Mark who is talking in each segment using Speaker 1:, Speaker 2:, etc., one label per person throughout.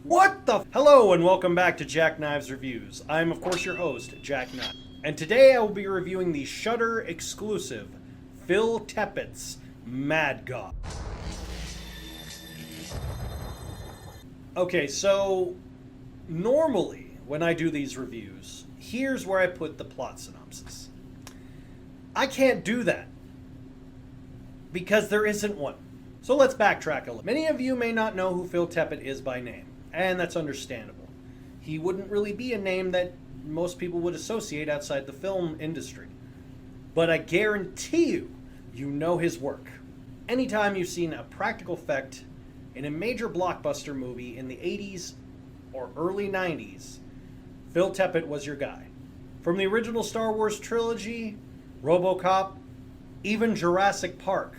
Speaker 1: What the? Hello and welcome back to Jackknives Reviews. I'm of course your host, Jack Knives. And today I will be reviewing the Shudder exclusive, Phil Tippett's Mad God. Okay, so normally when I do these reviews, here's where I put the plot synopsis. I can't do that because there isn't one. So let's backtrack a little. Many of you may not know who Phil Tippett is by name, and that's understandable. He wouldn't really be a name that most people would associate outside the film industry. But I guarantee you know his work. Anytime you've seen a practical effect in a major blockbuster movie in the 80s or early 90s, Phil Tippett was your guy. From the original Star Wars trilogy, RoboCop, even Jurassic Park,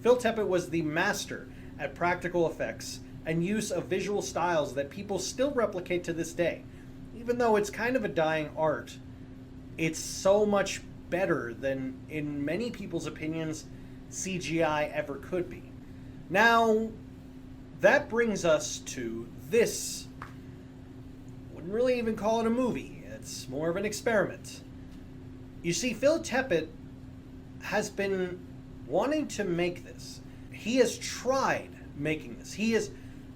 Speaker 1: Phil Tippett was the master at practical effects and use of visual styles that people still replicate to this day. Even though it's kind of a dying art, it's so much better than, in many people's opinions, CGI ever could be. Now, that brings us to this. Wouldn't really even call it a movie. It's more of an experiment. You see, Phil Tippett has been wanting to make this. He has tried making this. He has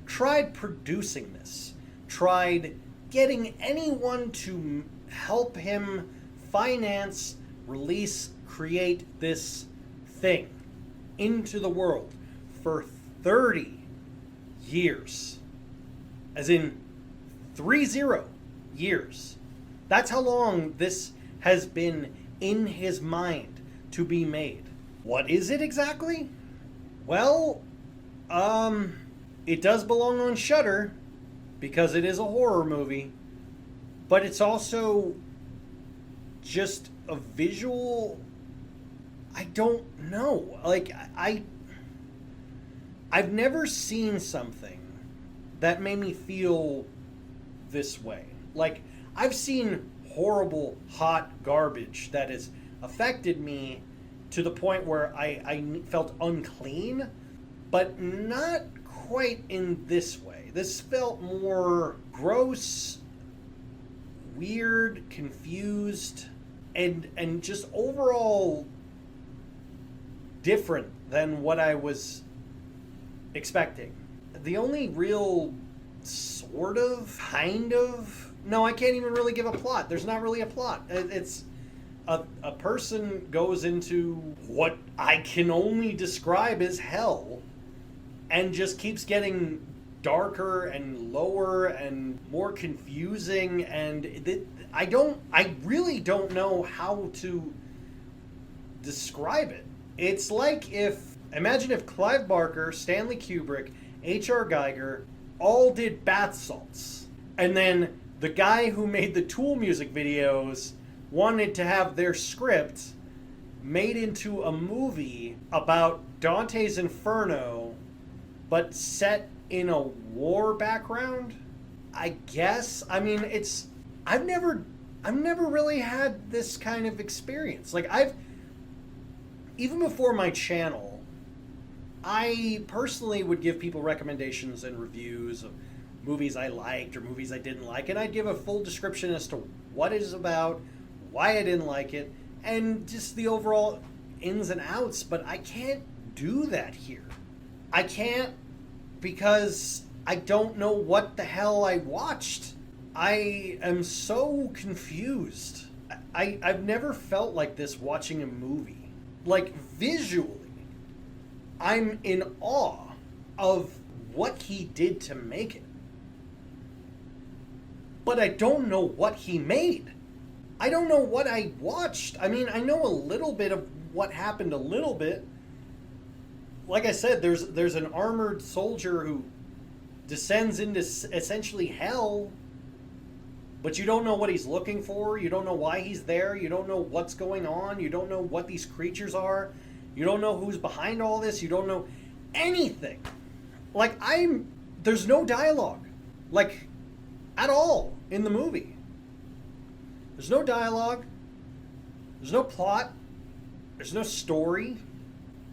Speaker 1: tried producing this. Tried getting anyone to help him finance, release, create this thing into the world for 30 years. As in 30 years. That's how long this has been in his mind to be made. What is it exactly? Well, it does belong on Shudder because it is a horror movie, but it's also just a visual. I don't know. I've never seen something that made me feel this way. Like, I've seen horrible, hot garbage that has affected me to the point where I felt unclean, but not quite in this way. This felt more gross, weird, confused, and just overall different than what I was expecting. The only real sort of, kind of, no, I can't even really give a plot. There's not really a plot. It's a person goes into what I can only describe as hell and just keeps getting darker and lower and more confusing, and I really don't know how to describe it. It's like imagine if Clive Barker, Stanley Kubrick, H.R. Geiger all did bath salts, and then the guy who made the Tool music videos wanted to have their script made into a movie about Dante's Inferno, but set in a war background. I guess. I mean, I've never really had this kind of experience. Like, even before my channel, I personally would give people recommendations and reviews of movies I liked or movies I didn't like, and I'd give a full description as to what it is about, why I didn't like it, and just the overall ins and outs, but I can't do that here. I can't because I don't know what the hell I watched. I am so confused. I've never felt like this watching a movie. Like, visually, I'm in awe of what he did to make it. But I don't know what he made. I don't know what I watched. I mean, I know a little bit of what happened a little bit. Like I said, there's an armored soldier who descends into essentially hell, but you don't know what he's looking for. You don't know why he's there. You don't know what's going on. You don't know what these creatures are. You don't know who's behind all this. You don't know anything. Like, there's no dialogue, like, at all in the movie. There's no dialogue. There's no plot. There's no story.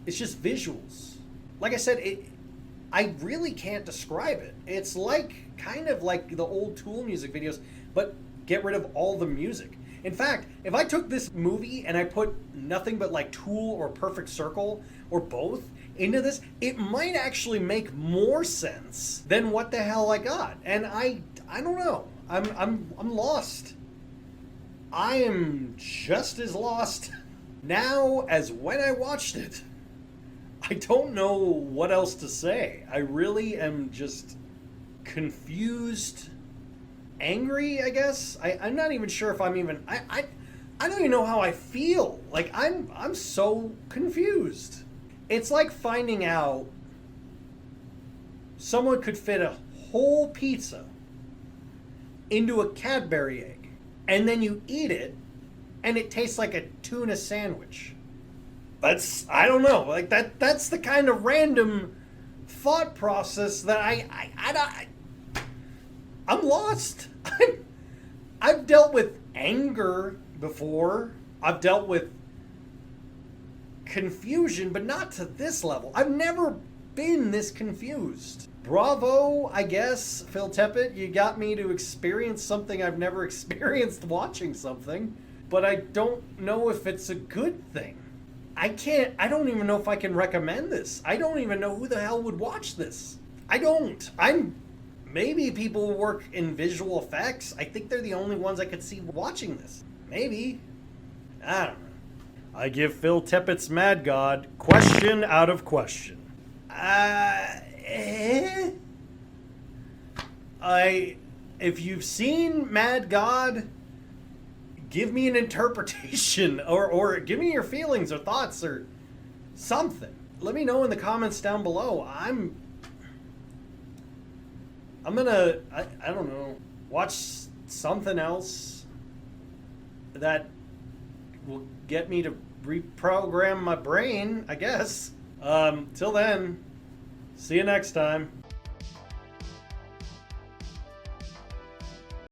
Speaker 1: It's just visuals. Like I said, I really can't describe it. It's like kind of like the old Tool music videos, but get rid of all the music. In fact, if I took this movie and I put nothing but like Tool or Perfect Circle or both into this, it might actually make more sense than what the hell I got. And I don't know. I'm lost. I am just as lost now as when I watched it. I don't know what else to say. I really am just confused, angry, I guess. I'm not even sure if I'm even I don't even know how I feel. Like I'm so confused. It's like finding out someone could fit a whole pizza into a Cadbury egg, and then you eat it and it tastes like a tuna sandwich. I don't know, like that's the kind of random thought process that I'm lost. I've dealt with anger before. I've dealt with confusion, but not to this level. I've never been this confused. Bravo, I guess, Phil Tippett. You got me to experience something I've never experienced watching something, but I don't know if it's a good thing. I don't even know if I can recommend this. I don't even know who the hell would watch this. I don't. Maybe people who work in visual effects. I think they're the only ones I could see watching this. Maybe. I don't know. I give Phil Tippett's Mad God question out of question. If you've seen Mad God, give me an interpretation or give me your feelings or thoughts or something. Let me know in the comments down below. I'm gonna, I don't know, watch something else that will get me to reprogram my brain, I guess. Till then, see you next time.